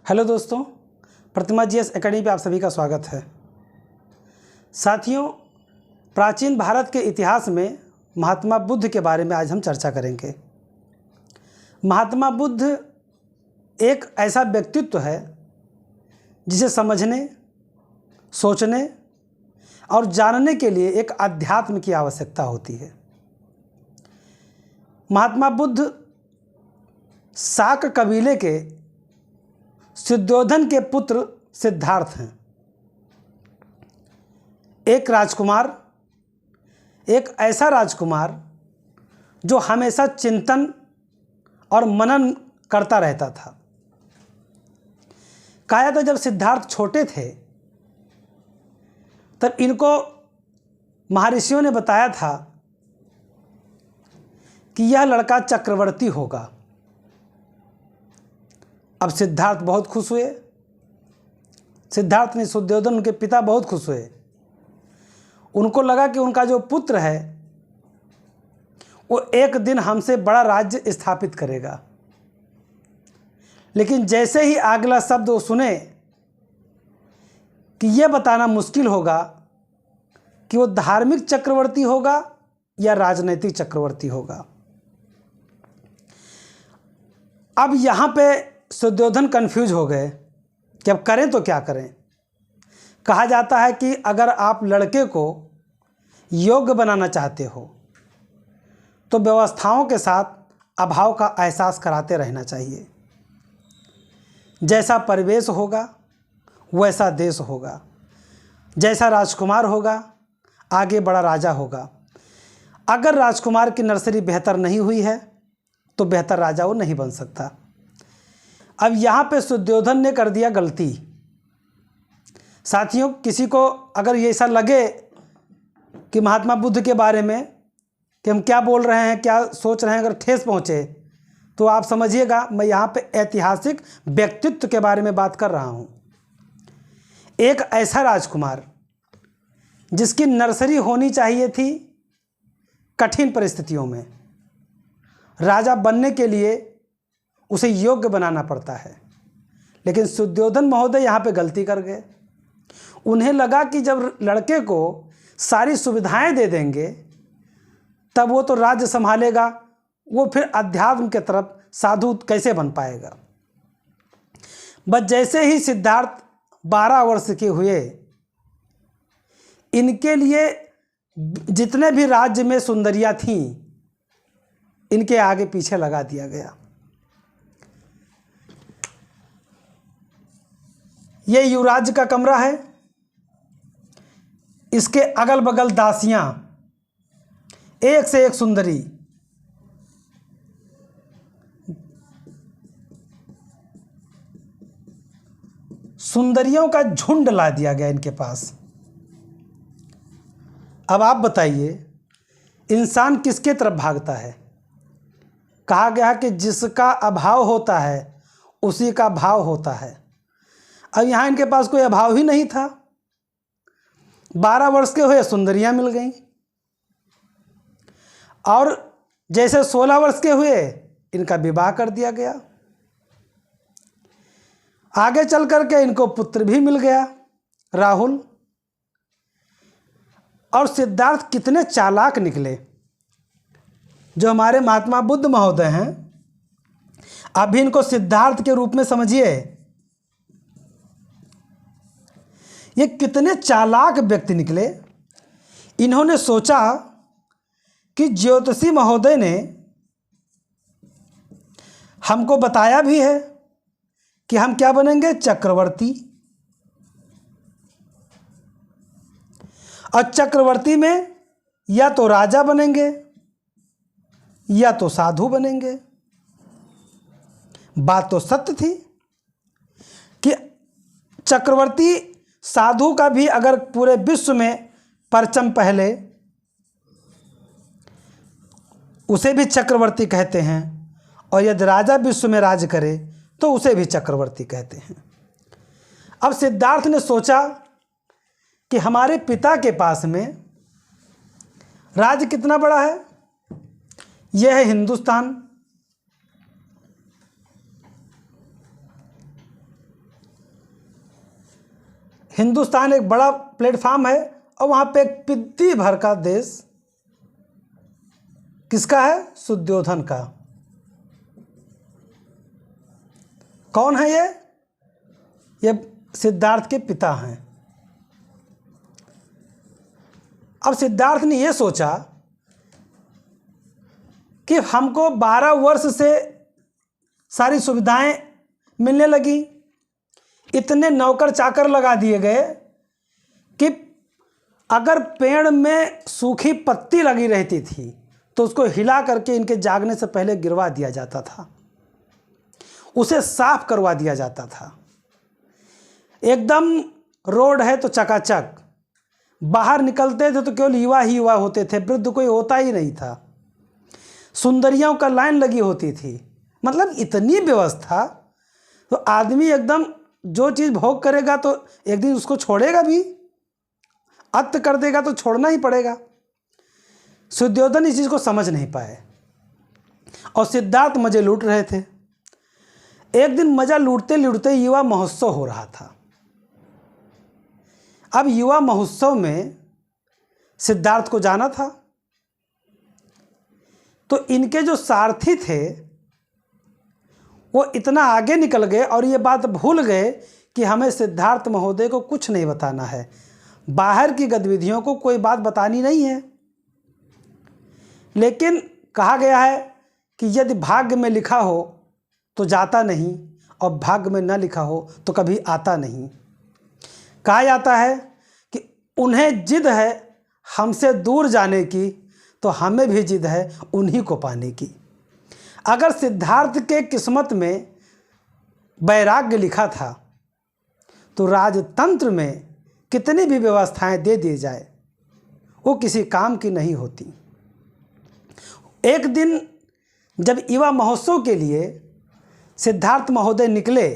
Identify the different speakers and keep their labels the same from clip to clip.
Speaker 1: Hello दोस्तों, प्रतिमा GS academy पे आप सभी का स्वागत है। साथियों, प्राचीन भारत के इतिहास में महात्मा बुद्ध के बारे में आज हम चर्चा करेंगे। महात्मा बुद्ध एक ऐसा व्यक्तित्व है जिसे समझने, सोचने और जानने के लिए एक अध्यात्म की आवश्यकता होती है। महात्मा बुद्ध शाक कबीले के शुद्धोधन के पुत्र सिद्धार्थ हैं। एक राजकुमार, एक ऐसा राजकुमार जो हमेशा चिंतन और मनन करता रहता था। कहा तो जब सिद्धार्थ छोटे थे तब इनको महर्षियों ने बताया था कि यह लड़का चक्रवर्ती होगा। अब सिद्धार्थ बहुत खुश हुए। सिद्धार्थ ने शुद्धोधन, उनके पिता बहुत खुश हुए। उनको लगा कि उनका जो पुत्र है वो एक दिन हमसे बड़ा राज्य स्थापित करेगा। लेकिन जैसे ही अगला शब्द वो सुने कि यह बताना मुश्किल होगा कि वो धार्मिक चक्रवर्ती होगा या राजनैतिक चक्रवर्ती होगा। अब यहाँ पे शुद्धोधन कंफ्यूज हो गए कि अब करें तो क्या करें। कहा जाता है कि अगर आप लड़के को योग्य बनाना चाहते हो तो व्यवस्थाओं के साथ अभाव का एहसास कराते रहना चाहिए। जैसा परिवेश होगा वैसा देश होगा, जैसा राजकुमार होगा आगे बड़ा राजा होगा। अगर राजकुमार की नर्सरी बेहतर नहीं हुई है तो बेहतर राजा वो नहीं बन सकता। अब यहाँ पे शुद्धोधन ने कर दिया गलती। साथियों, किसी को अगर ये ऐसा लगे कि महात्मा बुद्ध के बारे में कि हम क्या बोल रहे हैं, क्या सोच रहे हैं, अगर ठेस पहुँचे तो आप समझिएगा मैं यहाँ पे ऐतिहासिक व्यक्तित्व के बारे में बात कर रहा हूँ। एक ऐसा राजकुमार जिसकी नर्सरी होनी चाहिए थी कठिन परिस्थितियों में। राजा बनने के लिए उसे योग्य बनाना पड़ता है, लेकिन शुद्धोधन महोदय यहाँ पे गलती कर गए। उन्हें लगा कि जब लड़के को सारी सुविधाएं दे देंगे तब वो तो राज्य संभालेगा, वो फिर अध्यात्म के तरफ साधु कैसे बन पाएगा। बस जैसे ही सिद्धार्थ 12 वर्ष के हुए, इनके लिए जितने भी राज्य में सुंदरियां थीं इनके आगे पीछे लगा दिया गया। ये युवराज का कमरा है, इसके अगल बगल दासियां एक से एक सुंदरी। सुंदरियों का झुंड ला दिया गया इनके पास। अब आप बताइए इंसान किसके तरफ भागता है। कहा गया कि जिसका अभाव होता है उसी का भाव होता है। अब यहाँ इनके पास कोई अभाव ही नहीं था। 12 वर्ष के हुए सुंदरियां मिल गईं, और जैसे 16 वर्ष के हुए इनका विवाह कर दिया गया। आगे चल करके इनको पुत्र भी मिल गया, राहुल। और सिद्धार्थ कितने चालाक निकले। जो हमारे महात्मा बुद्ध महोदय हैं, अभी इनको सिद्धार्थ के रूप में समझिए। ये कितने चालाक व्यक्ति निकले। इन्होंने सोचा कि ज्योतिषी महोदय ने हमको बताया भी है कि हम क्या बनेंगे, चक्रवर्ती। और चक्रवर्ती में या तो राजा बनेंगे या तो साधु बनेंगे। बात तो सत्य थी कि चक्रवर्ती साधु का भी अगर पूरे विश्व में परचम पहले, उसे भी चक्रवर्ती कहते हैं, और यदि राजा विश्व में राज करे तो उसे भी चक्रवर्ती कहते हैं। अब सिद्धार्थ ने सोचा कि हमारे पिता के पास में राज्य कितना बड़ा है, यह है हिंदुस्तान। हिंदुस्तान एक बड़ा प्लेटफार्म है और वहाँ पे एक पिद्दी भर का देश किसका है? शुद्धोधन का। कौन है ये सिद्धार्थ के पिता हैं। अब सिद्धार्थ ने ये सोचा कि हमको 12 वर्ष से सारी सुविधाएं मिलने लगी, इतने नौकर चाकर लगा दिए गए कि अगर पेड़ में सूखी पत्ती लगी रहती थी तो उसको हिला करके इनके जागने से पहले गिरवा दिया जाता था, उसे साफ करवा दिया जाता था। एकदम रोड है तो चकाचक, बाहर निकलते थे तो केवल युवा ही युवा होते थे, वृद्ध कोई होता ही नहीं था। सुंदरियों का लाइन लगी होती थी, मतलब इतनी व्यवस्था। तो आदमी एकदम जो चीज़ भोग करेगा तो एक दिन उसको छोड़ेगा भी, अत्त कर देगा तो छोड़ना ही पड़ेगा। शुद्धोधन इस चीज़ को समझ नहीं पाए और सिद्धार्थ मजे लूट रहे थे। एक दिन मजा लूटते लूटते युवा महोत्सव हो रहा था। अब युवा महोत्सव में सिद्धार्थ को जाना था, तो इनके जो सारथी थे वो इतना आगे निकल गए और ये बात भूल गए कि हमें सिद्धार्थ महोदय को कुछ नहीं बताना है, बाहर की गतिविधियों को कोई बात बतानी नहीं है। लेकिन कहा गया है कि यदि भाग्य में लिखा हो तो जाता नहीं और भाग्य में न लिखा हो तो कभी आता नहीं। कहा जाता है कि उन्हें जिद है हमसे दूर जाने की, तो हमें भी जिद है उन्हीं को पाने की। अगर सिद्धार्थ के किस्मत में वैराग्य लिखा था तो राजतंत्र में कितनी भी व्यवस्थाएं दे दी जाए वो किसी काम की नहीं होती। एक दिन जब युवा महोत्सव के लिए सिद्धार्थ महोदय निकले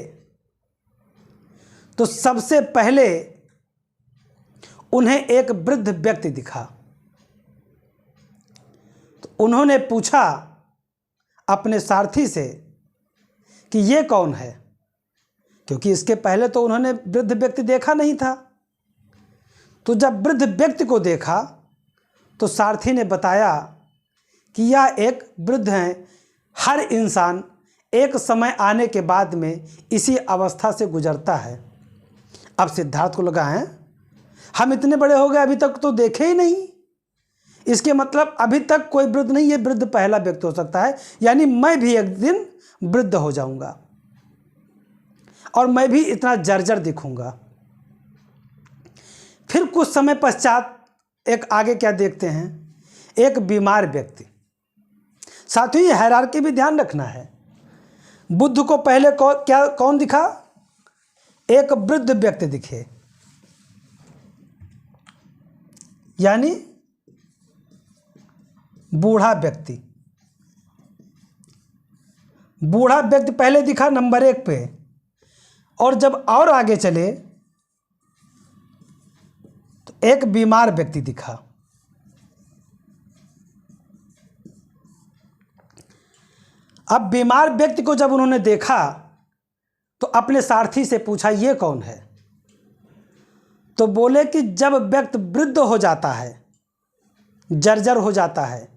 Speaker 1: तो सबसे पहले उन्हें एक वृद्ध व्यक्ति दिखा। तो उन्होंने पूछा अपने सारथी से कि ये कौन है, क्योंकि इसके पहले तो उन्होंने वृद्ध व्यक्ति देखा नहीं था। तो जब वृद्ध व्यक्ति को देखा तो सारथी ने बताया कि यह एक वृद्ध हैं, हर इंसान एक समय आने के बाद में इसी अवस्था से गुजरता है। अब सिद्धार्थ को लगा है हम इतने बड़े हो गए अभी तक तो देखे ही नहीं, इसके मतलब अभी तक कोई वृद्ध नहीं, ये वृद्ध पहला व्यक्ति हो सकता है, यानी मैं भी एक दिन वृद्ध हो जाऊंगा और मैं भी इतना जर्जर दिखूंगा। फिर कुछ समय पश्चात एक आगे क्या देखते हैं, एक बीमार व्यक्ति। साथ ही हायरार्की भी ध्यान रखना है। बुद्ध को पहले कौन दिखा? एक वृद्ध व्यक्ति दिखे, यानी बूढ़ा व्यक्ति। बूढ़ा व्यक्ति पहले दिखा नंबर 1 पे, और जब और आगे चले तो एक बीमार व्यक्ति दिखा। अब बीमार व्यक्ति को जब उन्होंने देखा तो अपने सारथी से पूछा ये कौन है? तो बोले कि जब व्यक्ति वृद्ध हो जाता है, जर्जर हो जाता है,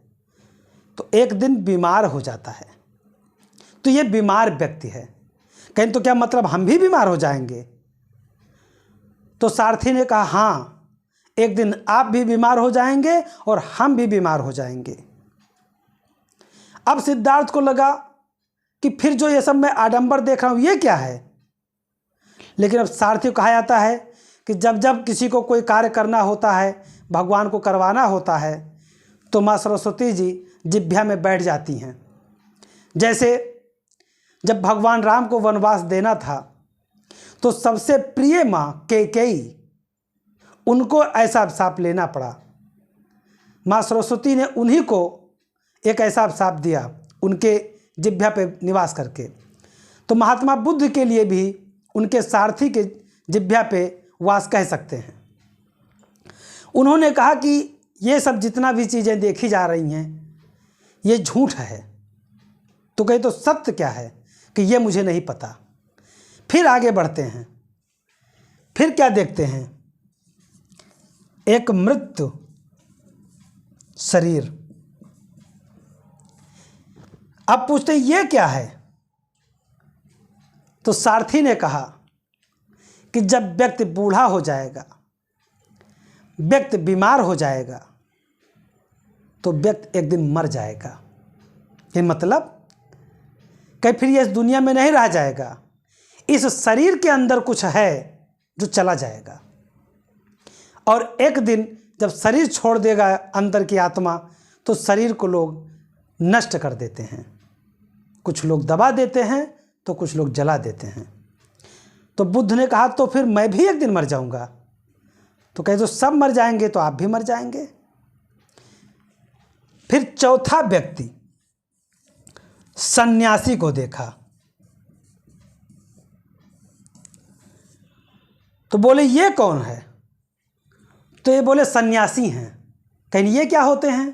Speaker 1: तो एक दिन बीमार हो जाता है। तो ये बीमार व्यक्ति है। कहीं तो क्या मतलब हम भी बीमार हो जाएंगे? तो सारथी ने कहा हाँ, एक दिन आप भी बीमार हो जाएंगे और हम भी बीमार हो जाएंगे। अब सिद्धार्थ को लगा कि फिर जो ये सब मैं आडंबर देख रहा हूँ ये क्या है। लेकिन अब सारथी को कहा जाता है कि जब जब किसी को कोई कार्य करना होता है, भगवान को करवाना होता है, तो माँ सरस्वती जी जिह्वा में बैठ जाती हैं। जैसे जब भगवान राम को वनवास देना था तो सबसे प्रिय माँ कैकेयी, उनको ऐसा अभिशाप लेना पड़ा। माँ सरस्वती ने उन्हीं को एक ऐसा अभिशाप दिया उनके जिह्वा पे निवास करके। तो महात्मा बुद्ध के लिए भी उनके सारथी के जिह्वा पे वास कह सकते हैं। उन्होंने कहा कि ये सब जितना भी चीज़ें देखी जा रही हैं ये झूठ है। तो कहे तो सत्य क्या है कि ये मुझे नहीं पता। फिर आगे बढ़ते हैं। फिर क्या देखते हैं? एक मृत शरीर। अब पूछते हैं ये क्या है? तो सारथी ने कहा कि जब व्यक्ति बूढ़ा हो जाएगा, व्यक्ति बीमार हो जाएगा, तो व्यक्ति एक दिन मर जाएगा। ये मतलब कि फिर ये इस दुनिया में नहीं रह जाएगा, इस शरीर के अंदर कुछ है जो चला जाएगा, और एक दिन जब शरीर छोड़ देगा अंदर की आत्मा, तो शरीर को लोग नष्ट कर देते हैं। कुछ लोग दबा देते हैं तो कुछ लोग जला देते हैं। तो बुद्ध ने कहा तो फिर मैं भी एक दिन मर जाऊंगा। तो कहे तो सब मर जाएंगे तो आप भी मर जाएंगे। फिर चौथा व्यक्ति सन्यासी को देखा, तो बोले ये कौन है? तो ये बोले सन्यासी हैं। कहीं ये क्या होते हैं?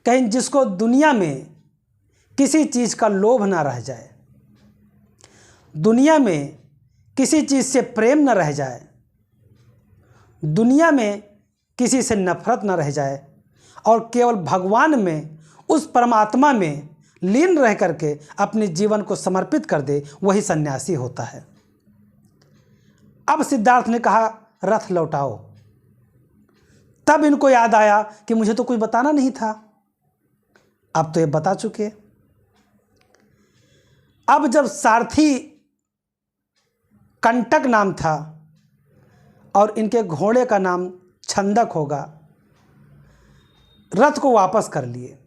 Speaker 1: कहीं जिसको दुनिया में किसी चीज़ का लोभ ना रह जाए, दुनिया में किसी चीज़ से प्रेम न रह जाए, दुनिया में किसी से नफरत न रह जाए, और केवल भगवान में, उस परमात्मा में लीन रह करके अपने जीवन को समर्पित कर दे, वही सन्यासी होता है। अब सिद्धार्थ ने कहा रथ लौटाओ। तब इनको याद आया कि मुझे तो कुछ बताना नहीं था, अब तो ये बता चुके। अब जब सारथी कंटक नाम था और इनके घोड़े का नाम छंदक होगा, रथ को वापस कर लिए।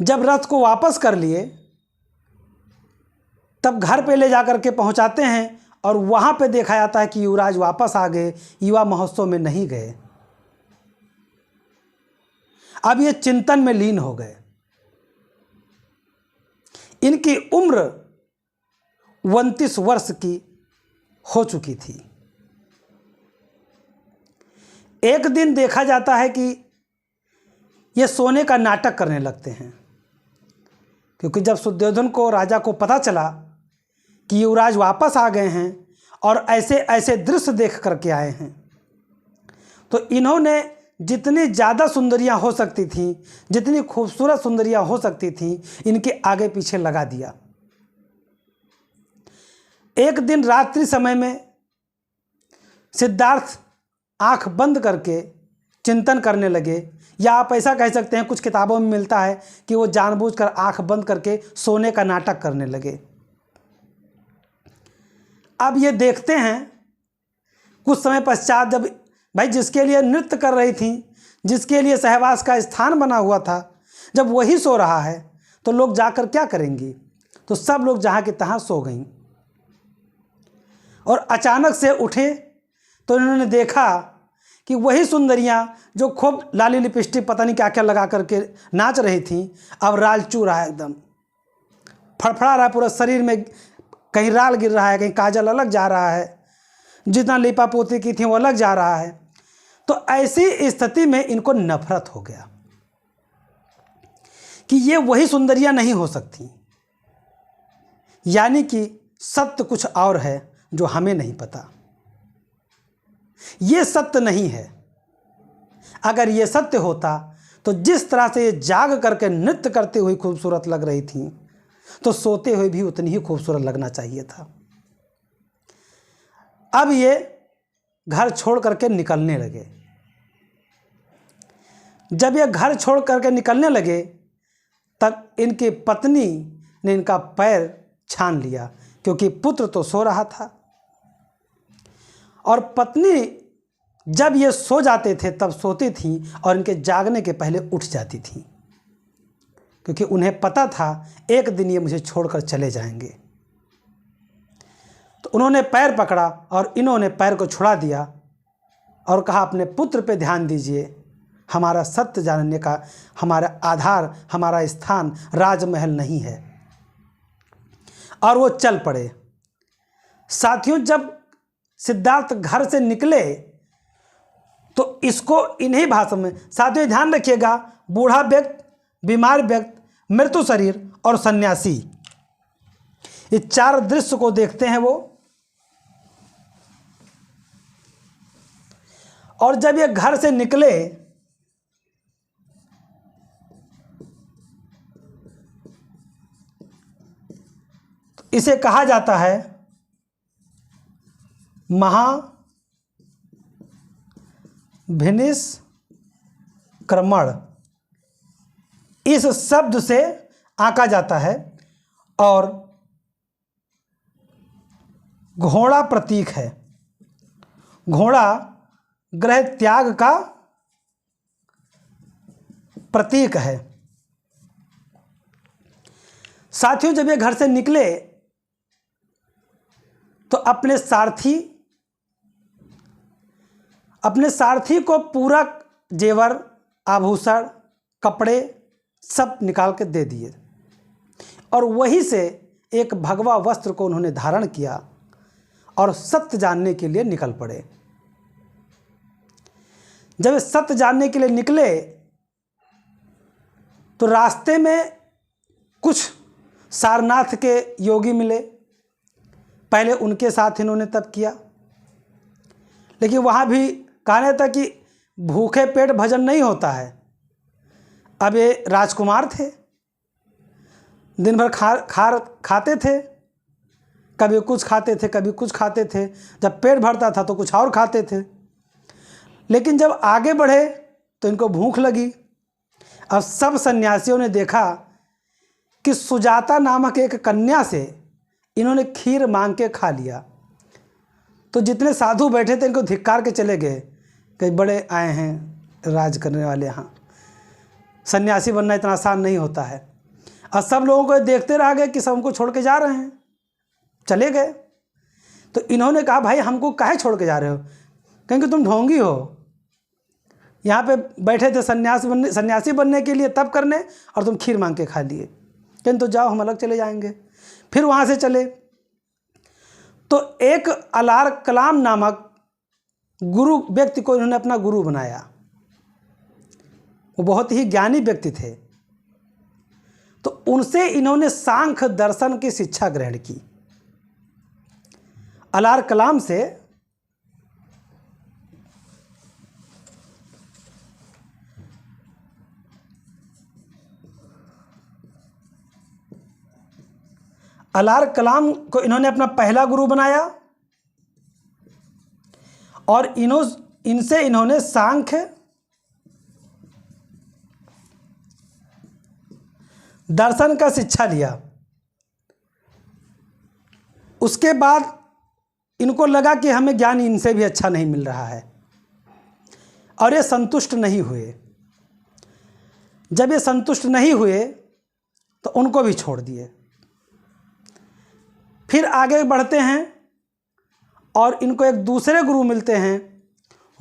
Speaker 1: जब रथ को वापस कर लिए तब घर पे ले जाकर के पहुंचाते हैं, और वहां पे देखा जाता है कि युवराज वापस आ गए, युवा महोत्सव में नहीं गए। अब ये चिंतन में लीन हो गए। इनकी उम्र 29 वर्ष की हो चुकी थी। एक दिन देखा जाता है कि ये सोने का नाटक करने लगते हैं, क्योंकि जब सुद्योधन को, राजा को पता चला कि युवराज वापस आ गए हैं और ऐसे ऐसे दृश्य देख करके आए हैं, तो इन्होंने जितनी ज़्यादा सुंदरियां हो सकती थीं, जितनी खूबसूरत सुंदरियां हो सकती थीं, इनके आगे पीछे लगा दिया। एक दिन रात्रि समय में सिद्धार्थ आंख बंद करके चिंतन करने लगे, या आप ऐसा कह सकते हैं, कुछ किताबों में मिलता है कि वो जानबूझकर आंख बंद करके सोने का नाटक करने लगे। अब ये देखते हैं कुछ समय पश्चात, जब भाई जिसके लिए नृत्य कर रही थी, जिसके लिए सहवास का स्थान बना हुआ था, जब वही सो रहा है तो लोग जाकर क्या करेंगी? तो सब लोग जहाँ की तहाँ सो गईं। और अचानक से उठे तो इन्होंने देखा कि वही सुंदरियां जो खूब लाली लिपस्टिक पता नहीं क्या क्या लगा करके नाच रही थीं, अब राल चू रहा है, एकदम फड़फड़ा रहा है पूरा शरीर में, कहीं राल गिर रहा है, कहीं काजल अलग जा रहा है, जितना लिपा पोती की थी वो अलग जा रहा है। तो ऐसी स्थिति में इनको नफरत हो गया कि ये वही सुंदरियां नहीं हो सकती, यानी कि सत्य कुछ और है जो हमें नहीं पता। ये सत्य नहीं है। अगर ये सत्य होता तो जिस तरह से ये जाग करके नृत्य करते हुए खूबसूरत लग रही थी, तो सोते हुए भी उतनी ही खूबसूरत लगना चाहिए था। अब ये घर छोड़ करके निकलने लगे। जब ये घर छोड़ करके निकलने लगे तब इनकी पत्नी ने इनका पैर छान लिया, क्योंकि पुत्र तो सो रहा था, और पत्नी जब ये सो जाते थे तब सोती थी और इनके जागने के पहले उठ जाती थी, क्योंकि उन्हें पता था एक दिन ये मुझे छोड़कर चले जाएंगे। तो उन्होंने पैर पकड़ा और इन्होंने पैर को छुड़ा दिया और कहा अपने पुत्र पे ध्यान दीजिए, हमारा सत्य जानने का हमारा आधार, हमारा स्थान राजमहल नहीं है। और वो चल पड़े। साथियों, जब सिद्धार्थ घर से निकले तो इसको इन्हीं भाषा में, साथियों ध्यान रखिएगा, बूढ़ा व्यक्ति, बीमार व्यक्ति, मृत्यु शरीर और सन्यासी, ये चार दृश्य को देखते हैं वो। और जब ये घर से निकले तो इसे कहा जाता है महाभिनिष्क्रमण। इस शब्द से आंका जाता है और घोड़ा प्रतीक है। घोड़ा ग्रह त्याग का प्रतीक है। साथियों, जब ये घर से निकले तो अपने सारथी को पूरा जेवर, आभूषण, कपड़े सब निकाल के दे दिए और वहीं से एक भगवा वस्त्र को उन्होंने धारण किया और सत्य जानने के लिए निकल पड़े। जब सत्य जानने के लिए निकले तो रास्ते में कुछ सारनाथ के योगी मिले। पहले उनके साथ इन्होंने तप किया, लेकिन वहाँ भी कहना था कि भूखे पेट भजन नहीं होता है। अब ये राजकुमार थे, दिन भर खाते थे, कभी कुछ खाते थे, कभी कुछ खाते थे। जब पेट भरता था तो कुछ और खाते थे। लेकिन जब आगे बढ़े तो इनको भूख लगी। अब सब सन्यासियों ने देखा कि सुजाता नामक एक कन्या से इन्होंने खीर मांग के खा लिया। तो जितने साधु बैठे थे इनको धिक्कार के चले गए कि बड़े आए हैं राज करने वाले, यहाँ सन्यासी बनना इतना आसान नहीं होता है। और सब लोगों को देखते रह गए कि सब उनको छोड़ के जा रहे हैं, चले गए। तो इन्होंने कहा, भाई हमको काहे छोड़ के जा रहे हो? कहेंगे तुम ढोंगी हो, यहाँ पे बैठे थे सन्यासी बनने के लिए तप करने और तुम खीर मांग के खा लिए। कहें तो जाओ हम अलग चले जाएंगे। फिर वहाँ से चले तो एक अलार कलाम नामक गुरु व्यक्ति को इन्होंने अपना गुरु बनाया। वो बहुत ही ज्ञानी व्यक्ति थे। तो उनसे इन्होंने सांख्य दर्शन की शिक्षा ग्रहण की। अलार कलाम से अलार कलाम को इन्होंने अपना पहला गुरु बनाया और इनसे इन्होंने सांख्य दर्शन का शिक्षा लिया। उसके बाद इनको लगा कि हमें ज्ञान इनसे भी अच्छा नहीं मिल रहा है और ये संतुष्ट नहीं हुए। जब ये संतुष्ट नहीं हुए तो उनको भी छोड़ दिए। फिर आगे बढ़ते हैं और इनको एक दूसरे गुरु मिलते हैं,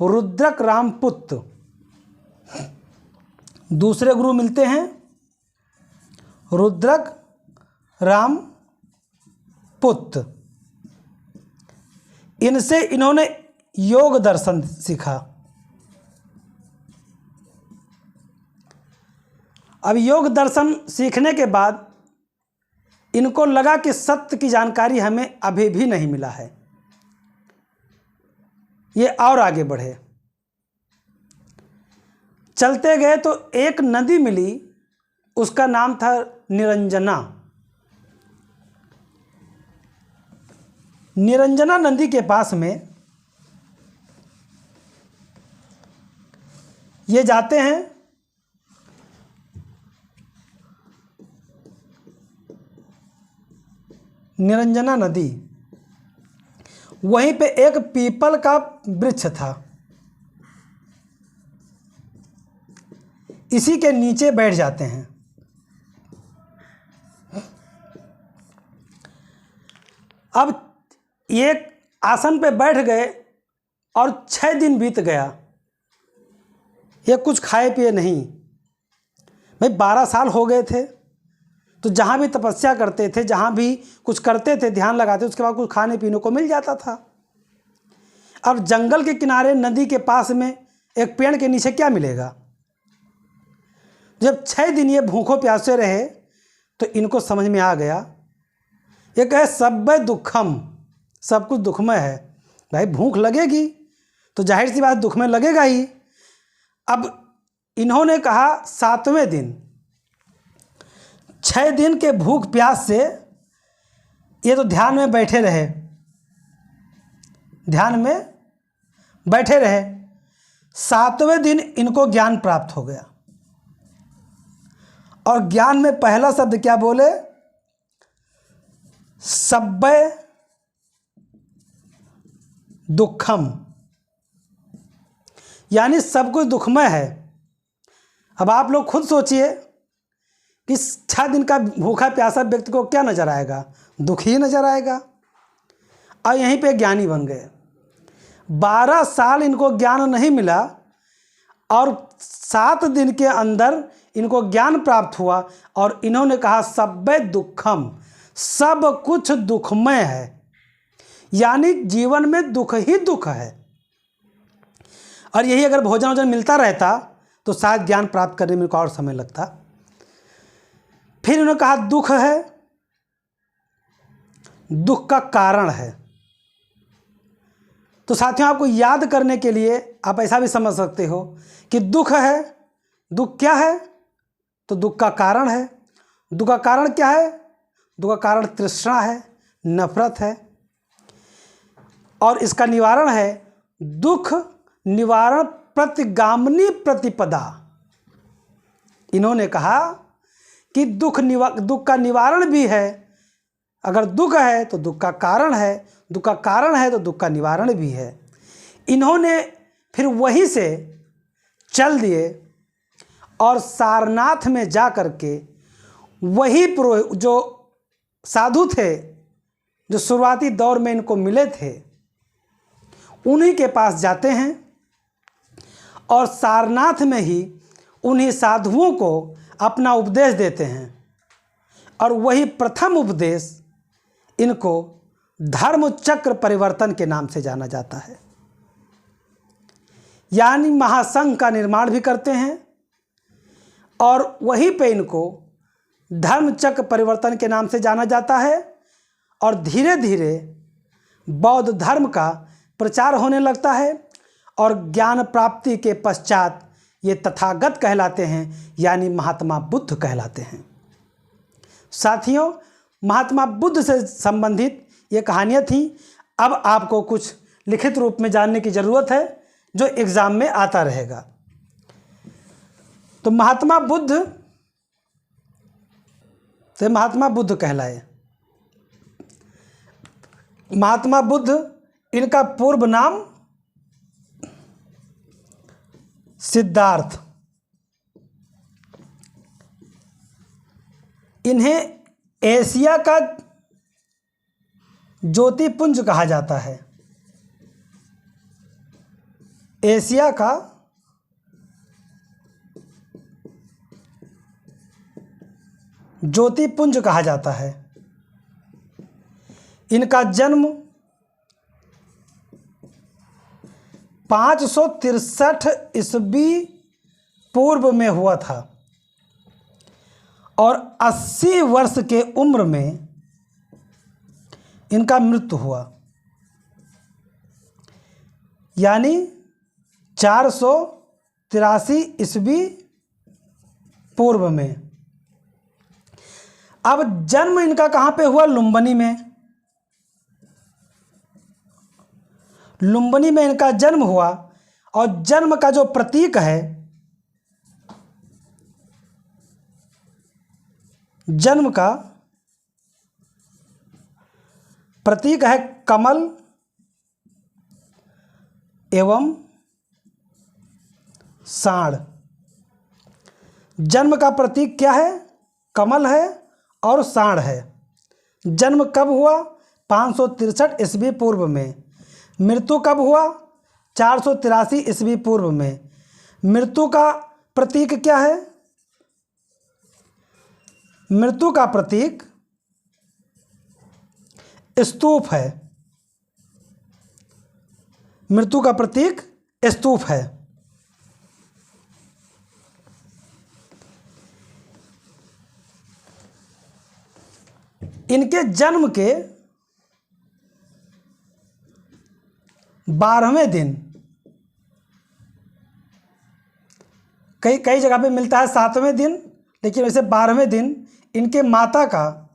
Speaker 1: रुद्रक रामपुत्र। दूसरे गुरु मिलते हैं रुद्रक रामपुत्र। इनसे इन्होंने योग दर्शन सीखा। अब योग दर्शन सीखने के बाद इनको लगा कि सत्य की जानकारी हमें अभी भी नहीं मिला है, ये और आगे बढ़े। चलते गए तो एक नदी मिली, उसका नाम था निरंजना। निरंजना नदी के पास में ये जाते हैं। निरंजना नदी, वहीं पे एक पीपल का वृक्ष था। इसी के नीचे बैठ जाते हैं। अब ये आसन पे बैठ गए और 6 दिन बीत गया। ये कुछ खाए पिए नहीं। भाई 12 साल हो गए थे, तो जहाँ भी तपस्या करते थे, जहाँ भी कुछ करते थे, ध्यान लगाते, उसके बाद कुछ खाने पीने को मिल जाता था। अब जंगल के किनारे नदी के पास में एक पेड़ के नीचे क्या मिलेगा? जब 6 दिन ये भूखों प्यासे रहे तो इनको समझ में आ गया, ये कहे सब दुखम, सब कुछ दुखमय है। भाई भूख लगेगी तो जाहिर सी बात दुख में लगेगा ही। अब इन्होंने कहा 7वें दिन 6 दिन के भूख प्यास से ये तो ध्यान में बैठे रहे, ध्यान में बैठे रहे। 7वें दिन इनको ज्ञान प्राप्त हो गया, और ज्ञान में पहला शब्द क्या बोले? सब्बै दुखम, यानी सब कुछ दुखमय है। अब आप लोग खुद सोचिए कि 6 दिन का भूखा प्यासा व्यक्ति को क्या नजर आएगा? दुख ही नजर आएगा। और यहीं पे ज्ञानी बन गए। 12 साल इनको ज्ञान नहीं मिला, और 7 दिन के अंदर इनको ज्ञान प्राप्त हुआ, और इन्होंने कहा सब्बै दुखम, सब कुछ दुखमय है, यानी जीवन में दुख ही दुख है। और यही अगर भोजन वोजन मिलता रहता तो शायद ज्ञान प्राप्त करने में और समय लगता। फिर इन्होंने कहा दुख है, दुख का कारण है। तो साथियों, आपको याद करने के लिए आप ऐसा भी समझ सकते हो कि दुख है, दुख क्या है? तो दुख का कारण है। दुख का कारण क्या है? दुख का कारण तृष्णा है, नफरत है, और इसका निवारण है दुख निवारण प्रतिगामिनी प्रतिपदा। इन्होंने कहा कि दुख का निवारण भी है। अगर दुख है तो दुख का कारण है, दुख का कारण है तो दुख का निवारण भी है। इन्होंने फिर वहीं से चल दिए और सारनाथ में जा कर के वही जो साधु थे जो शुरुआती दौर में इनको मिले थे, उन्हीं के पास जाते हैं, और सारनाथ में ही उन्हीं साधुओं को अपना उपदेश देते हैं। और वही प्रथम उपदेश इनको धर्म चक्र परिवर्तन के नाम से जाना जाता है। यानी महासंघ का निर्माण भी करते हैं, और वहीं पे इनको धर्म चक्र परिवर्तन के नाम से जाना जाता है। और धीरे धीरे बौद्ध धर्म का प्रचार होने लगता है, और ज्ञान प्राप्ति के पश्चात ये तथागत कहलाते हैं, यानी महात्मा बुद्ध कहलाते हैं। साथियों, महात्मा बुद्ध से संबंधित ये कहानियाँ थीं। अब आपको कुछ लिखित रूप में जानने की ज़रूरत है जो एग्ज़ाम में आता रहेगा। तो महात्मा बुद्ध से महात्मा बुद्ध कहलाए। महात्मा बुद्ध, इनका पूर्व नाम सिद्धार्थ। इन्हें एशिया का ज्योतिपुंज कहा जाता है। एशिया का ज्योतिपुंज कहा जाता है। इनका जन्म 563 ईस्वी पूर्व में हुआ था, और 80 वर्ष के उम्र में इनका मृत्यु हुआ, यानी 483 ईस्वी पूर्व में। अब जन्म इनका कहाँ पे हुआ? लुम्बिनी में। लुम्बिनी में इनका जन्म हुआ, और जन्म का जो प्रतीक है, जन्म का प्रतीक है कमल एवं साढ़। जन्म का प्रतीक क्या है? कमल है और साढ़ है। जन्म कब हुआ? 563 ईस्वी पूर्व में। मृत्यु कब हुआ? 483 ईस्वी पूर्व में। मृत्यु का प्रतीक क्या है? मृत्यु का प्रतीक स्तूप है। मृत्यु का प्रतीक स्तूप है। इनके जन्म के 12वें दिन कई कई जगह पे मिलता है 7वें दिन, लेकिन वैसे 12वें दिन इनके माता का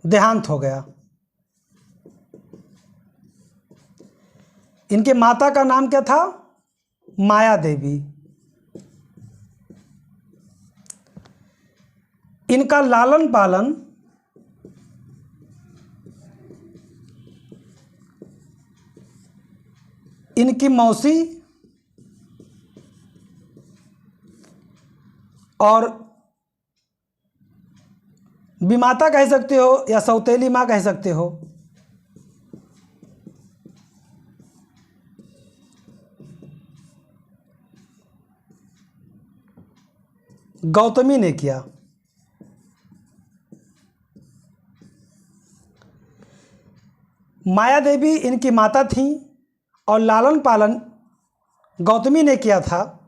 Speaker 1: देहांत हो गया। इनके माता का नाम क्या था? माया देवी। इनका लालन पालन इनकी मौसी और विमाता कह सकते हो या सौतेली माँ कह सकते हो, गौतमी ने किया। माया देवी इनकी माता थीं और लालन पालन गौतमी ने किया था।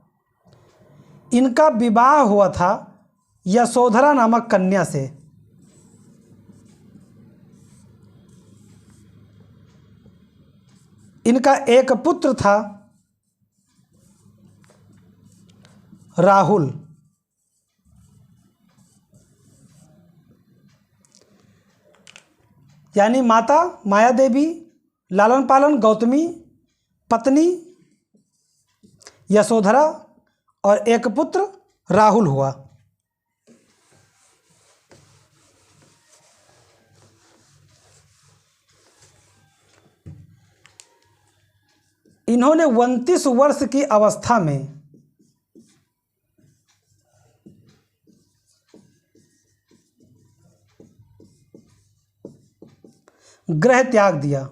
Speaker 1: इनका विवाह हुआ था यशोधरा नामक कन्या से। इनका एक पुत्र था राहुल। यानी माता माया देवी, लालन पालन गौतमी, पत्नी यशोधरा और एक पुत्र राहुल हुआ। इन्होंने 29 वर्ष की अवस्था में गृह त्याग दिया।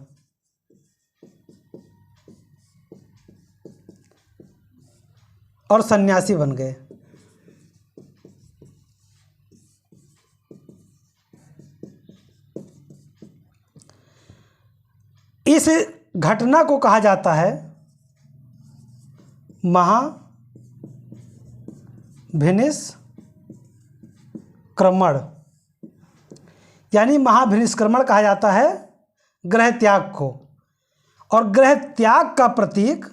Speaker 1: और सन्यासी बन गए। इस घटना को कहा जाता है महाभिनिष्क्रमण। यानी महाभिनिष्क्रमण कहा जाता है गृह त्याग को। और गृह त्याग का प्रतीक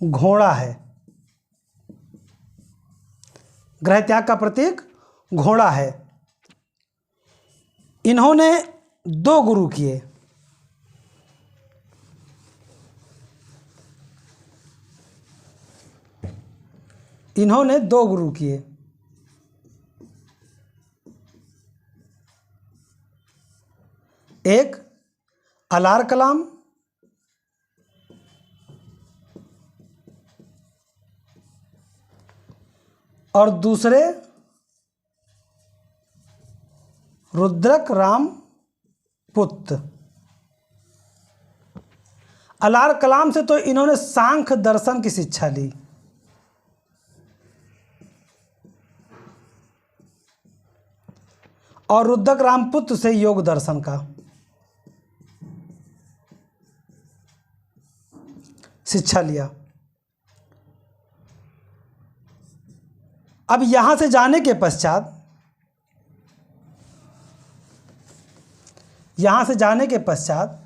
Speaker 1: घोड़ा है। गृह त्याग का प्रतीक घोड़ा है। इन्होंने 2 गुरु किए। इन्होंने 2 गुरु किए। एक अलार कलाम और दूसरे रुद्रक राम पुत्र। अलार कलाम से तो इन्होंने सांख्य दर्शन की शिक्षा ली। और रुद्रक राम पुत्र से योग दर्शन का शिक्षा लिया। अब यहां से जाने के पश्चात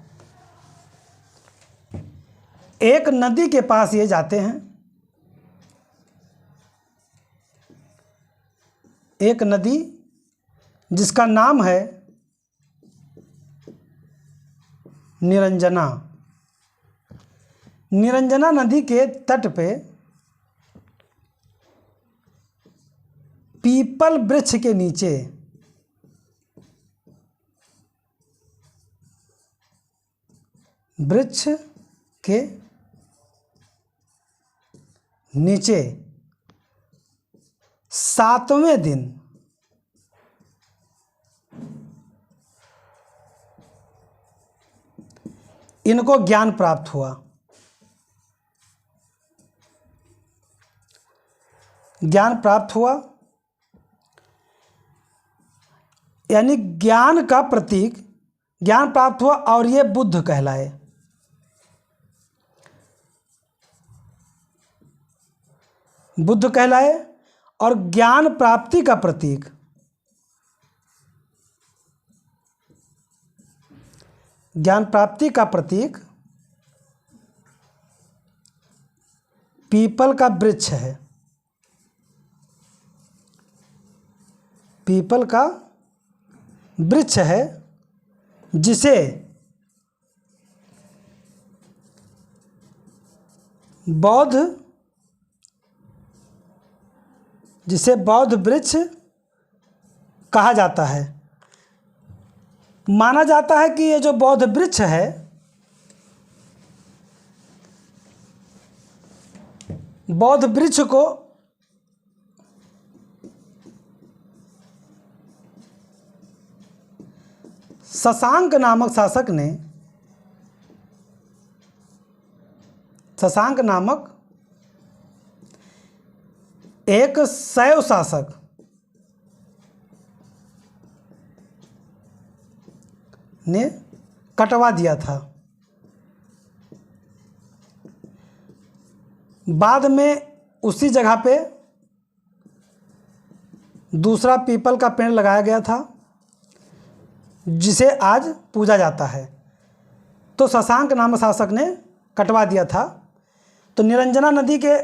Speaker 1: एक नदी के पास ये जाते हैं। एक नदी जिसका नाम है निरंजना। निरंजना नदी के तट पे पीपल वृक्ष के नीचे सातवें दिन इनको ज्ञान प्राप्त हुआ। यानी ज्ञान का प्रतीक ज्ञान प्राप्त हुआ और ये बुद्ध कहलाए। और ज्ञान प्राप्ति का प्रतीक ज्ञान प्राप्ति का प्रतीक पीपल का वृक्ष है। पीपल का वृक्ष है जिसे बौद्ध वृक्ष कहा जाता है। माना जाता है कि ये जो बौद्ध वृक्ष है बौद्ध वृक्ष को शशांक नामक एक शैव शासक ने कटवा दिया था। बाद में उसी जगह पे दूसरा पीपल का पेड़ लगाया गया था जिसे आज पूजा जाता है। तो शशांक नामक शासक ने कटवा दिया था। तो निरंजना नदी के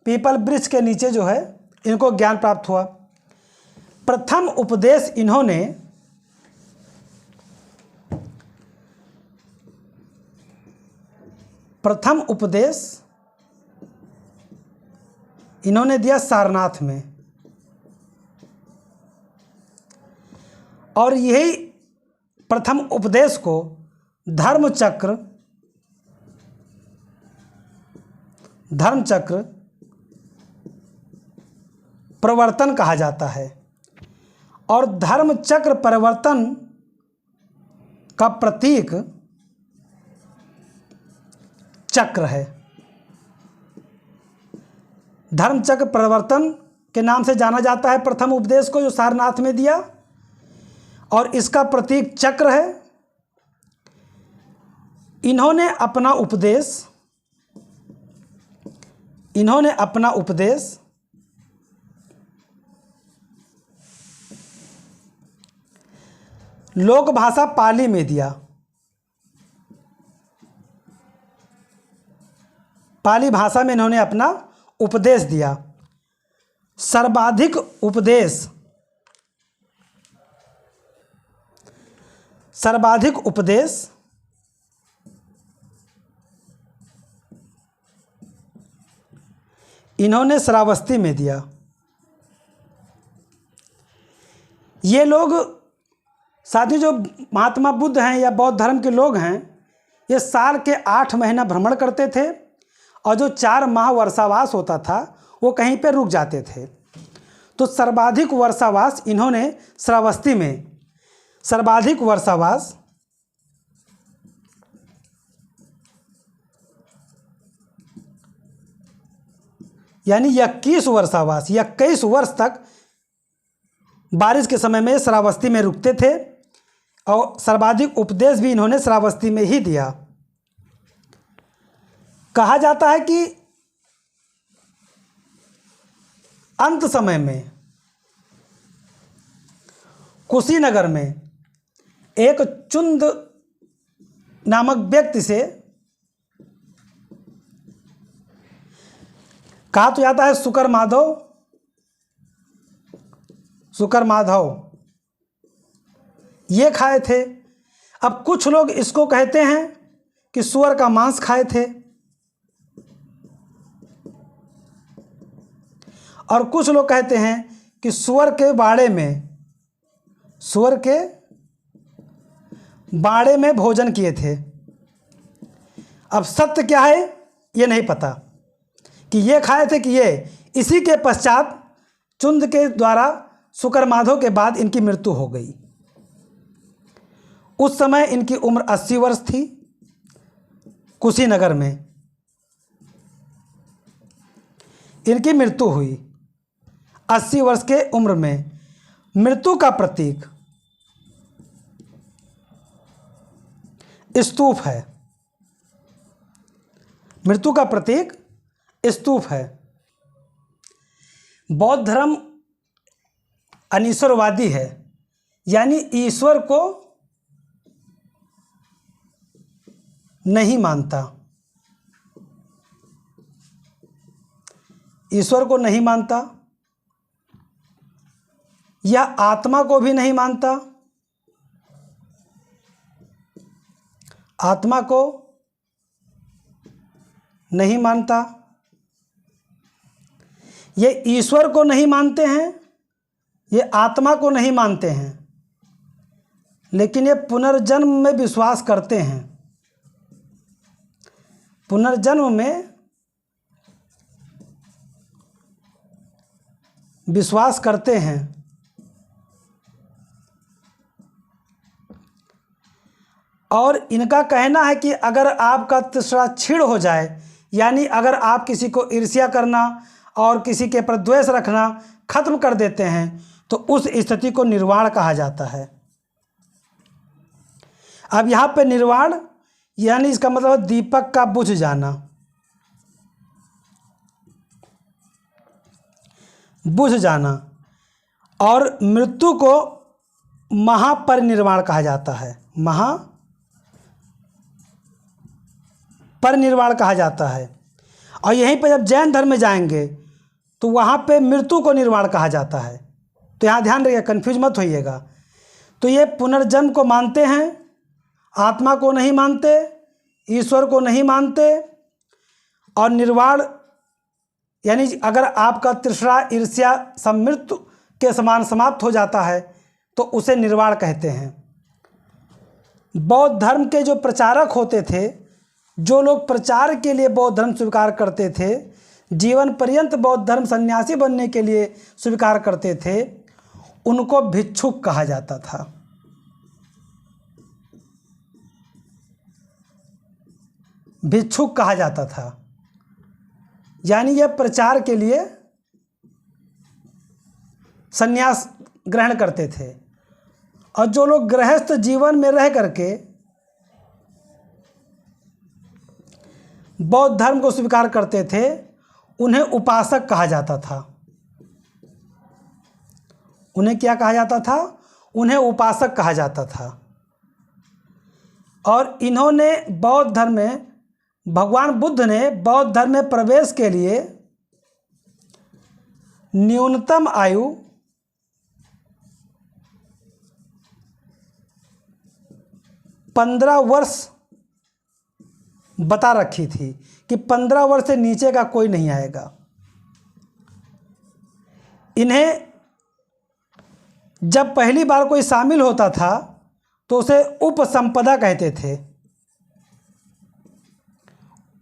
Speaker 1: पीपल वृक्ष के नीचे जो है इनको ज्ञान प्राप्त हुआ। प्रथम उपदेश इन्होंने दिया सारनाथ में, और यही प्रथम उपदेश को धर्मचक्र प्रवर्तन कहा जाता है। और धर्मचक्र परिवर्तन का प्रतीक चक्र है। धर्मचक्र परिवर्तन के नाम से जाना जाता है प्रथम उपदेश को जो सारनाथ में दिया, और इसका प्रतीक चक्र है। इन्होंने अपना उपदेश लोक भाषा पाली में दिया। पाली भाषा में इन्होंने अपना उपदेश दिया। सर्वाधिक उपदेश इन्होंने श्रावस्ती में दिया। ये लोग साथी जो महात्मा बुद्ध हैं या बौद्ध धर्म के लोग हैं, ये साल के 8 महीना भ्रमण करते थे, और जो 4 माह वर्षावास होता था वो कहीं पे रुक जाते थे। तो सर्वाधिक वर्षावास इन्होंने श्रावस्ती में, सर्वाधिक वर्षावास यानी 21 वर्षावास, 21 वर्ष तक बारिश के समय में श्रावस्ती में रुकते थे, और सर्वाधिक उपदेश भी इन्होंने श्रावस्ती में ही दिया। कहा जाता है कि अंत समय में कुशीनगर में एक चुंद नामक व्यक्ति से कहा तो जाता है शुकर माधव ये खाए थे। अब कुछ लोग इसको कहते हैं कि सुअर का मांस खाए थे, और कुछ लोग कहते हैं कि सुअर के बाड़े में भोजन किए थे। अब सत्य क्या है ये नहीं पता कि ये खाए थे कि ये। इसी के पश्चात चुंद के द्वारा शुकर माधव के बाद इनकी मृत्यु हो गई। उस समय इनकी उम्र 80 वर्ष थी। कुशीनगर में इनकी मृत्यु हुई 80 वर्ष के उम्र में। मृत्यु का प्रतीक स्तूप है। मृत्यु का प्रतीक स्तूप है। बौद्ध धर्म अनीश्वरवादी है, यानी ईश्वर को नहीं मानता, ईश्वर को नहीं मानता या आत्मा को भी नहीं मानता, आत्मा को नहीं मानता, ये ईश्वर को नहीं मानते हैं, ये आत्मा को नहीं मानते हैं, लेकिन ये पुनर्जन्म में विश्वास करते हैं। पुनर्जन्म में विश्वास करते हैं। और इनका कहना है कि अगर आपका तृष्णा क्षीण हो जाए, यानी अगर आप किसी को ईर्ष्या करना और किसी के प्रति द्वेष रखना खत्म कर देते हैं, तो उस स्थिति को निर्वाण कहा जाता है। अब यहाँ पे निर्वाण यानी इसका मतलब दीपक का बुझ जाना, बुझ जाना। और मृत्यु को महापरिनिर्वाण कहा जाता है, महापरिनिर्वाण कहा जाता है। और यहीं पर जब जैन धर्म में जाएंगे तो वहाँ पे मृत्यु को निर्वाण कहा जाता है। तो यहाँ ध्यान रखिएगा, कन्फ्यूज मत होइएगा। तो ये पुनर्जन्म को मानते हैं, आत्मा को नहीं मानते, ईश्वर को नहीं मानते। और निर्वाण यानी अगर आपका तृष्णा ईर्ष्या सब मृत्यु के समान समाप्त हो जाता है तो उसे निर्वाण कहते हैं। बौद्ध धर्म के जो प्रचारक होते थे, जो लोग प्रचार के लिए बौद्ध धर्म स्वीकार करते थे, जीवन पर्यंत बौद्ध धर्म सन्यासी बनने के लिए स्वीकार करते थे, उनको भिक्षुक कहा जाता था। भिक्षुक कहा जाता था, यानी यह प्रचार के लिए सन्यास ग्रहण करते थे। और जो लोग गृहस्थ जीवन में रह करके बौद्ध धर्म को स्वीकार करते थे, उन्हें उपासक कहा जाता था। उन्हें क्या कहा जाता था? उन्हें उपासक कहा जाता था। और इन्होंने बौद्ध धर्म में, भगवान बुद्ध ने बौद्ध धर्म में प्रवेश के लिए न्यूनतम आयु 15 वर्ष बता रखी थी कि 15 वर्ष से नीचे का कोई नहीं आएगा। इन्हें जब पहली बार कोई शामिल होता था तो उसे उपसंपदा कहते थे।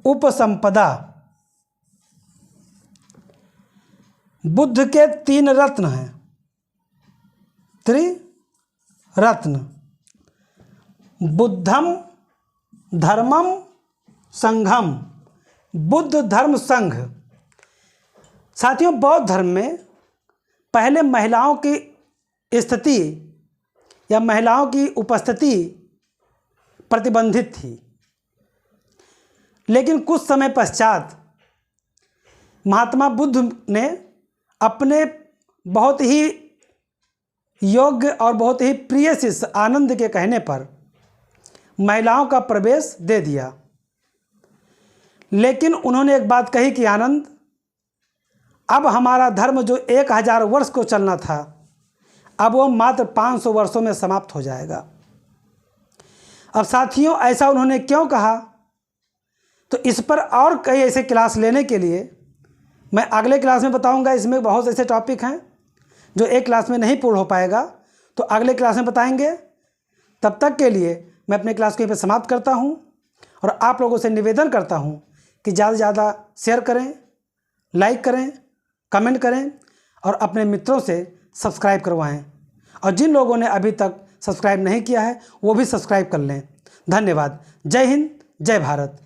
Speaker 1: उपसंपदा। बुद्ध के 3 रत्न हैं, त्रिरत्न, बुद्धम, धर्मम, संघम। बुद्ध धर्म संघ। साथियों, बौद्ध धर्म में पहले महिलाओं की स्थिति या महिलाओं की उपस्थिति प्रतिबंधित थी, लेकिन कुछ समय पश्चात महात्मा बुद्ध ने अपने बहुत ही योग्य और बहुत ही प्रिय शिष्य आनंद के कहने पर महिलाओं का प्रवेश दे दिया। लेकिन उन्होंने एक बात कही कि आनंद, अब हमारा धर्म जो 1000 वर्ष को चलना था, अब वो मात्र 500 वर्षों में समाप्त हो जाएगा। अब साथियों, ऐसा उन्होंने क्यों कहा? तो इस पर और कई ऐसे क्लास लेने के लिए मैं अगले क्लास में बताऊंगा। इसमें बहुत ऐसे टॉपिक हैं जो एक क्लास में नहीं पूर्ण हो पाएगा, तो अगले क्लास में बताएंगे। तब तक के लिए मैं अपने क्लास को यहीं पर समाप्त करता हूं और आप लोगों से निवेदन करता हूं कि ज़्यादा से ज़्यादा शेयर करें, लाइक करें, कमेंट करें और अपने मित्रों से सब्सक्राइब करवाएं। और जिन लोगों ने अभी तक सब्सक्राइब नहीं किया है वो भी सब्सक्राइब कर लें। धन्यवाद। जय हिंद, जय भारत।